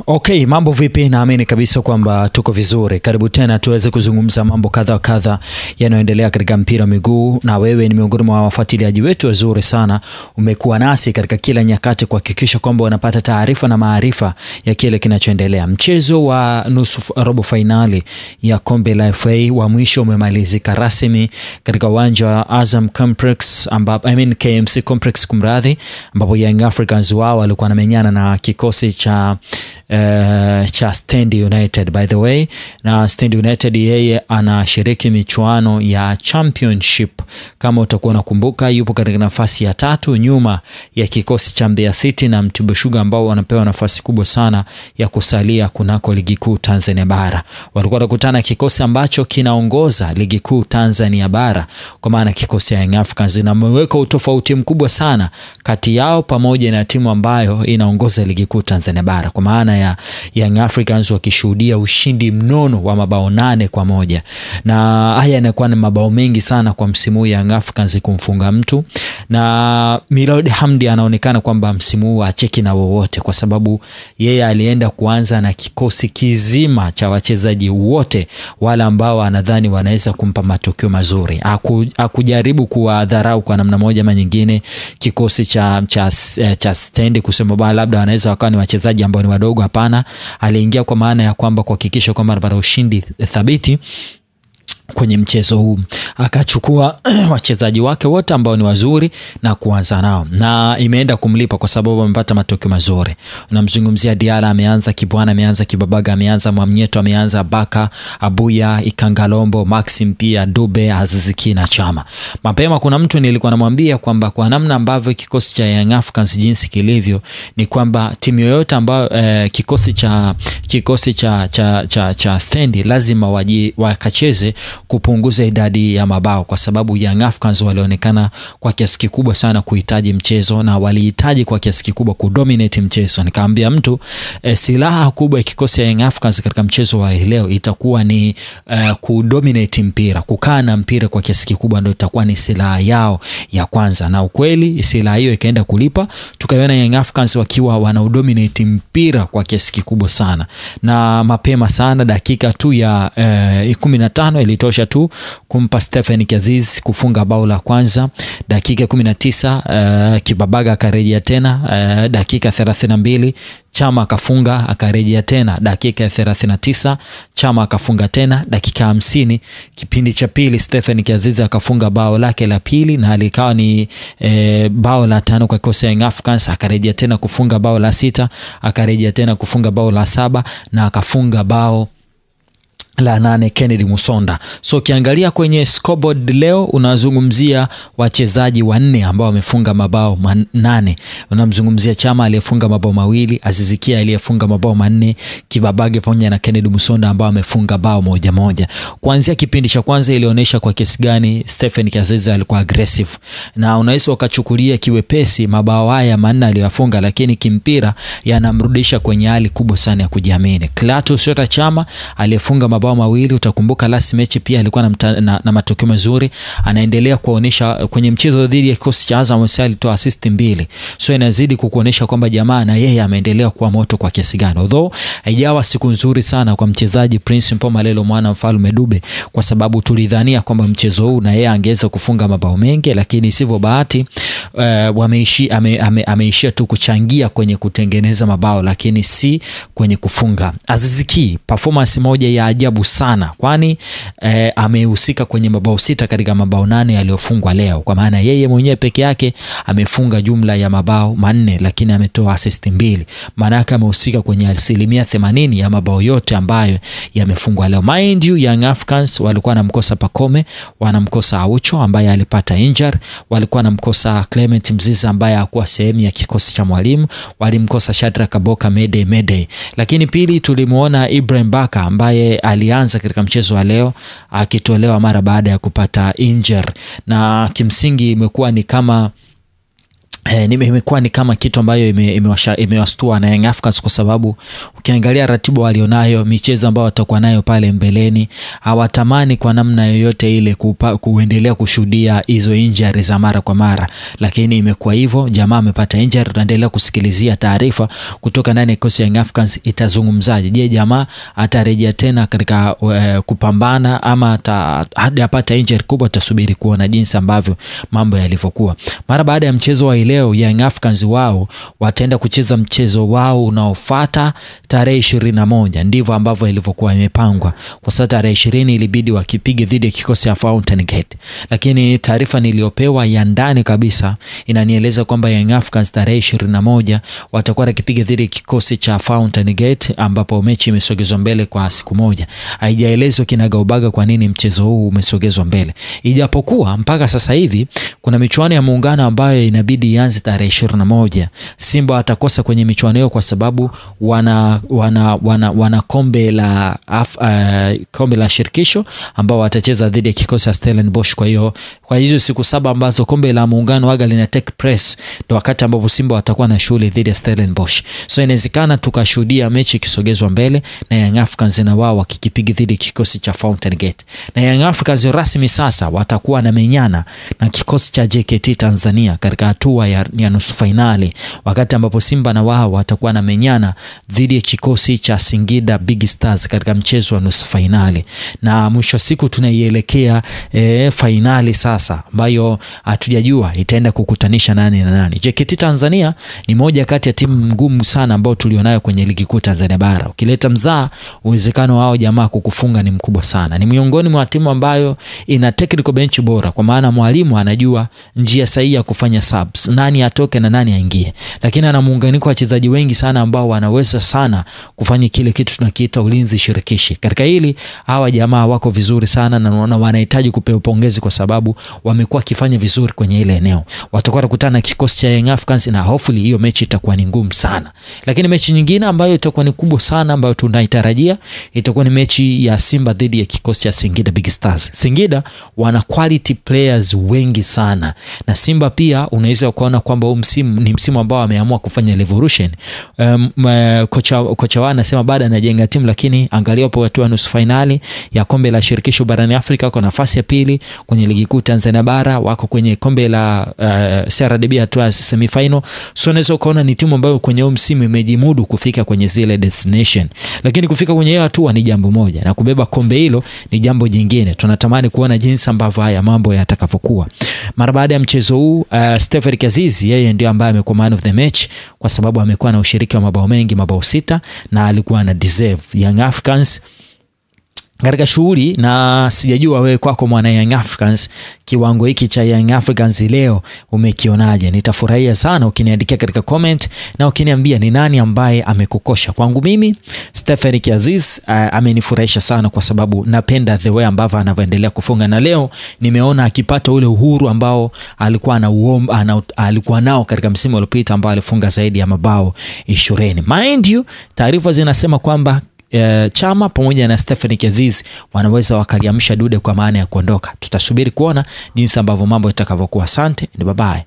Okay, mambo vipi? Naamini kabisa kwamba tuko vizuri. Karibu tena tuweze kuzungumza mambo kadha yanayoendelea katika mpira wa miguu, na wewe ni miongoni mwa wafuatiliaji wetu wazuri sana. Umekuwa nasi katika kila nyakati kuhakikisha kwamba unapata taarifa na maarifa ya kile kinachoendelea. Mchezo wa nusu robo finali ya kombe la FA wa mwisho umemalizika rasmi katika uwanja wa Azam Complex, ambapo KMC Complex kumradhi, ambapo Young Africans wao walikuwa wanamenyana na kikosi cha Stand United by the way. Na Stand United yeye anashiriki michuano ya Championship, kama utakuwa unakumbuka yupo katika nafasi ya 3 nyuma ya kikosi cha Mbeya City na Mtibwa Sugar ambao wanapewa nafasi kubwa sana ya kusalia kunako ligi kuu Tanzania bara. Walikuwa wanakutana kikosi ambacho kinaongoza ligi kuu Tanzania bara, kwa maana kikosi cha Young Africans, na mweka utofauti mkubwa sana kati yao pamoja na timu ambayo inaongoza ligi kuu Tanzania bara, kwa maana ya Young Africans wakishuhudia ushindi mnono wa mabao 8-1. Na haya yanakuwa ni mabao mengi sana kwa msimu huu Young Africans kumfunga mtu, na Miloud Hamdi anaonekana kwamba msimu huu acheki na wowote, kwa sababu yeye alienda kuanza na kikosi kizima cha wachezaji wote wale ambao anadhani wanaweza kumpa matokeo mazuri. Hakujaribu kuwadharau kwa namna moja ama nyingine kikosi cha Stand kusema bwana labda wanaweza wakawa ni wachezaji ambao ni wadogo. Hapana, aliingia kwa maana ya kwamba kuhakikisha kwamba anapata ushindi thabiti kwenye mchezo huu. Akachukua wachezaji wake wote ambao ni wazuri na kuanza nao, na imeenda kumlipa kwa sababu amepata matokeo mazuri. Unamzungumzia Diala ameanza, Kibwana ameanza, Kibabaga ameanza, Mwamnyeto ameanza, Baka, Abuya, Ikangalombo, Maxim pia, Dube, Aziziki na Chama. Mapema kuna mtu nilikuwa namwambia kwamba kwa namna ambavyo kikosi cha Young Africans jinsi kilivyo ni kwamba timu yoyote ambayo kikosi cha Stand lazima wakacheze kupunguza idadi ya mabao, kwa sababu Young Africans walionekana kwa kiasi kikubwa sana kuhitaji mchezo na walihitaji kwa kiasi kikubwa kudominate mchezo. Nikaambia mtu silaha kubwa ya kikosi ya Young Africans katika mchezo wa leo itakuwa ni kudominate mpira, kukaa na mpira kwa kiasi kikubwa, ndio itakuwa ni silaha yao ya kwanza, na ukweli silaha hiyo ikaenda kulipa. Tukaona Young Africans wakiwa wanaudominate mpira kwa kiasi kikubwa sana, na mapema sana dakika tu ya 15 ilitosha tu kumpa Stephen Aziz kufunga bao la kwanza. Dakika 19 Kibabaga akarejea tena, dakika 32 Chama akafunga akarejea tena, dakika 39 Chama akafunga tena, dakika 50 kipindi cha pili Stephen Aziz akafunga bao lake la pili, na alikawa ni bao la 5 kwa kikosi Young Africans. Akarejea tena kufunga bao la 6, akarejea tena kufunga bao la 7 na akafunga bao la 8 Kennedy Musonda. So kiangalia kwenye scoreboard leo unazungumzia wachezaji 4 ambao wamefunga mabao 8. Unamzungumzia Chama aliyefunga mabao 2, Azizikia aliyefunga mabao 4, Kibabage pamoja na Kennedy Musonda ambao wamefunga bao 1. Kuanzia kipindi cha kwanza ilionyesha kwa kiasi gani Stephen Aziz alikuwa aggressive, na unaweza ukachukulia kiwepesi mabao haya 4 aliyofunga, lakini kimpira yanamrudisha kwenye hali kubwa sana ya kujiamini. Clatous Chama aliyefunga mabao 2, utakumbuka last match pia alikuwa na matokeo mazuri. Anaendelea kuonesha kwenye mchezo dhidi ya kikosi cha Azam alitoa assist 2, so inazidi kukuonesha kwamba jamaa na yeye ameendelea kuwa moto kwa kiasi gani. Although haijawa siku nzuri sana kwa mchezaji Prince Mpomalelo mwana Mfalme Dube, kwa sababu tulidhania kwamba mchezo huu na yeye angeweza kufunga mabao mengi, lakini sivyo bahati. Ameishia tu kuchangia kwenye kutengeneza mabao, lakini si kwenye kufunga. Aziziki performance moja ya ajabu sana, kwani amehusika kwenye mabao 6 katika mabao 8 aliyofungwa leo, kwa maana yeye mwenyewe peke yake amefunga jumla ya mabao 4, lakini ametoa assist 2. Maana yake amehusika kwenye 80% ya mabao yote ambayo yamefungwa leo. Mind you, Young Africans walikuwa wanamkosa Pacome, wanamkosa Aucho ambaye alipata injury, walikuwa wanamkosa Clement Mziza ambaye hakuwa sehemu ya kikosi cha mwalimu, walimkosa Shadrack Kaboka Mede. Lakini pili tulimuona Ibrahim Baka ambaye alianza katika mchezo wa leo akitolewa mara baada ya kupata injury, na kimsingi imekuwa ni kama imekuwa ni kama kitu ambayo imewastua na Young Africans, kwa sababu ukiangalia ratiba walionayo, michezo ambayo watakuwa nayo pale mbeleni, hawatamani kwa namna yoyote ile kuendelea kushuhudia hizo injuries za mara kwa mara, lakini imekuwa hivyo. Jamaa amepata injury, tunaendelea kusikilizia taarifa kutoka ndani ya kosi ya Young Africans itazungumzaje. Je, jamaa atarejea tena katika kupambana ama hadi apata injury kubwa? Tutasubiri kuona jinsi ambavyo mambo yalivyokuwa. Mara baada ya mchezo wa leo, Young Africans wao wataenda kucheza mchezo wao unaofuata tarehe 21. Ndivyo ambavyo ilivyokuwa imepangwa. Kwa sababu tarehe 20 ilibidi wakipige dhidi ya kikosi cha Fountain Gate, lakini taarifa niliyopewa ya ndani kabisa inanieleza kwamba Young Africans tarehe 21 watakuwa wakipiga dhidi ya kikosi cha Fountain Gate, ambapo mechi imesogezwa mbele kwa siku moja. Haijaelezwa kinagaubaga kwa nini mchezo huu umesogezwa mbele, ijapokuwa mpaka sasa hivi kuna michuano ya muungano ambayo inabidi ianze tarehe 21. Simba watakosa kwenye michuano hiyo kwa sababu wana kombe la shirikisho ambao watacheza dhidi ya kikosi cha Stellenbosch. Kwa hiyo kwa hizo siku 7 ambazo kombe la muungano waga lina take place, ndio wakati ambapo Simba watakuwa na shughuli dhidi ya Stellenbosch. So inawezekana tukashuhudia mechi ikisogezwa mbele na Young Africans na wao wakikipiga dhidi ya kikosi cha Fountain Gate. Na Young Africans rasmi sasa watakuwa na menyana na kikosi cha JKT Tanzania katika hatua ya nusu finali, wakati ambapo Simba na wao watakuwa na menyana dhidi ya kikosi cha Singida Big Stars katika mchezo wa nusu finali. Na mwisho siku tunaielekea finali sasa, ambayo hatujajua itaenda kukutanisha nani na nani. JKT Tanzania ni moja kati ya timu ngumu sana ambao tulionayo kwenye ligi kuu Tanzania bara. Ukileta mzaa, uwezekano wao jamaa kukufunga ni mkubwa sana. Ni miongoni mwa timu ambayo ina technical bench bora, kwa maana mwalimu anajua njia sahihi ya kufanya subs, nani atoke na nani aingie, lakini ana muunganiko wa wachezaji wengi sana ambao wanaweza sana kufanya kile kitu tunakiita ulinzi shirikishi. Katika hili hawa jamaa wako vizuri sana na wanahitaji kupewa pongezi kwa sababu wamekuwa kifanya vizuri kwenye ile eneo. Watakuwa kukutana na kikosi cha Young Africans na hopefully hiyo mechi itakuwa ni ngumu sana. Lakini mechi nyingine ambayo itakuwa ni kubwa sana ambayo tunaitarajia itakuwa ni mechi ya Simba dhidi ya kikosi cha Singida Big Stars. Singida wana quality players wengi sana, na Simba pia unaweza kuona kwamba huu msimu ni msimu ambao ameamua kufanya revolution. Kocha wao anasema bado anajenga timu, lakini angalia hapo watu wa nusu finali ya kombe la shirikisho barani Afrika, wako nafasi ya pili kwenye ligi kuu Tanzania bara, wako kwenye kombe la CRDB hatua semifinal. So unaweza kuona ni timu ambayo kwenye huu msimu imejimudu kufika kwenye zile destination, lakini kufika kwenye hiyo hatua ni jambo moja na kubeba kombe hilo ni jambo jingine. Tunatamani kuona jinsi ambavyo haya mambo yatakavyokuwa. Mara baada ya mchezo huu, Stephen Kazizi yeye ndio ambaye amekuwa man of the match kwa sababu amekuwa na ushiriki wa mabao mengi, mabao 6, na alikuwa na deserve Young Africans katika shughuli. Na sijajua wewe kwako mwana Young Africans, kiwango hiki cha Young Africans leo umekionaje? Nitafurahia sana ukiniandikia katika comment na ukiniambia ni nani ambaye amekukosha. Kwangu mimi Stephen Aziz amenifurahisha sana kwa sababu napenda the way ambavyo anavyoendelea kufunga, na leo nimeona akipata ule uhuru ambao alikuwa nao katika msimu uliopita ambao alifunga zaidi ya mabao 20. Mind you, taarifa zinasema kwamba Chama pamoja na Stephen Aziz wanaweza wakaliamsha dude kwa maana ya kuondoka. Tutasubiri kuona jinsi ambavyo mambo yatakavyokuwa. Asante, ni bye bye.